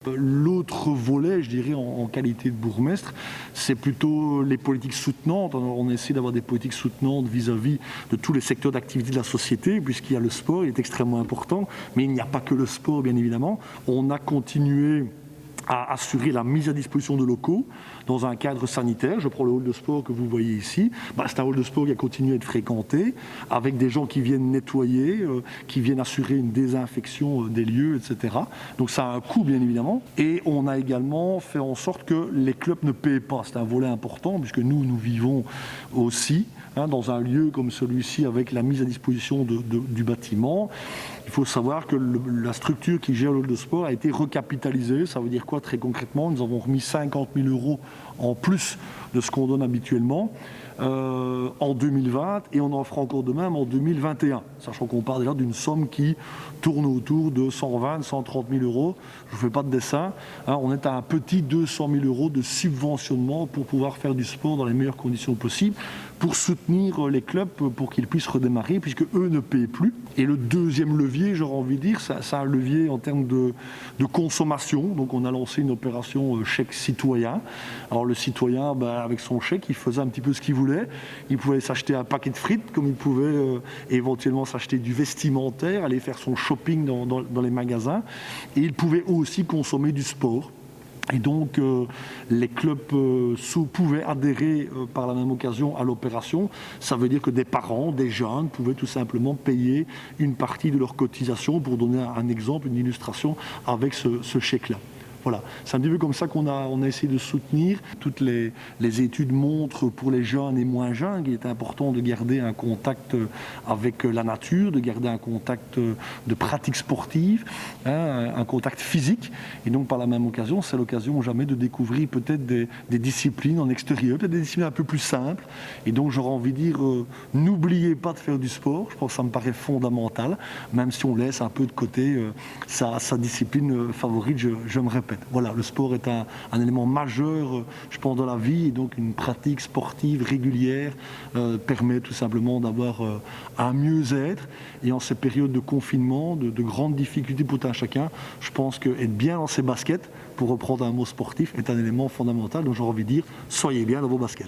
L'autre volet, je dirais, en qualité de bourgmestre, c'est plutôt les politiques soutenantes. On essaie d'avoir des politiques soutenantes vis-à-vis de tous les secteurs d'activité de la société, puisqu'il y a le sport, il est extrêmement important, mais il n'y a pas que le sport, bien évidemment. On a continué à assurer la mise à disposition de locaux dans un cadre sanitaire. Je prends le hall de sport que vous voyez ici. C'est un hall de sport qui a continué à être fréquenté, avec des gens qui viennent nettoyer, qui viennent assurer une désinfection des lieux, etc. Donc ça a un coût, bien évidemment. Et on a également fait en sorte que les clubs ne paient pas. C'est un volet important, puisque nous vivons aussi dans un lieu comme celui-ci, avec la mise à disposition du bâtiment. Il faut savoir que la structure qui gère le hall de sport a été recapitalisée. Ça veut dire quoi très concrètement? Nous avons remis 50 000 € en plus de ce qu'on donne habituellement en 2020 et on en fera encore de même en 2021, sachant qu'on part déjà d'une somme qui tourne autour de 120 130 000 €. Je ne fais pas de dessin. On est à un petit 200 000 € de subventionnement pour pouvoir faire du sport dans les meilleures conditions possibles, pour soutenir les clubs pour qu'ils puissent redémarrer, puisque eux ne paient plus. Et le deuxième levier, j'aurais envie de dire, c'est un levier en termes de consommation. Donc on a lancé une opération chèque citoyen. Alors le citoyen, avec son chèque, il faisait un petit peu ce qu'il voulait. Il pouvait s'acheter un paquet de frites, comme il pouvait éventuellement s'acheter du vestimentaire, aller faire son shopping dans les magasins. Et il pouvait aussi consommer du sport. Et donc, les clubs pouvaient adhérer par la même occasion à l'opération. Ça veut dire que des parents, des jeunes, pouvaient tout simplement payer une partie de leur cotisation, pour donner un exemple, une illustration avec ce chèque-là. Voilà, c'est un petit peu comme ça qu'on a essayé de soutenir. Toutes les études montrent, pour les jeunes et moins jeunes, qu'il est important de garder un contact avec la nature, de garder un contact de pratique sportive, un contact physique. Et donc par la même occasion, c'est l'occasion jamais de découvrir peut-être des disciplines en extérieur, peut-être des disciplines un peu plus simples. Et donc j'aurais envie de dire, n'oubliez pas de faire du sport. Je pense que ça me paraît fondamental, même si on laisse un peu de côté sa discipline favorite, je me répète. Voilà, le sport est un élément majeur, je pense, dans la vie, et donc une pratique sportive régulière permet tout simplement d'avoir un mieux-être. Et en ces périodes de confinement, de grandes difficultés pour tout un chacun, je pense qu'être bien dans ses baskets, pour reprendre un mot sportif, est un élément fondamental. Donc j'ai envie de dire, soyez bien dans vos baskets.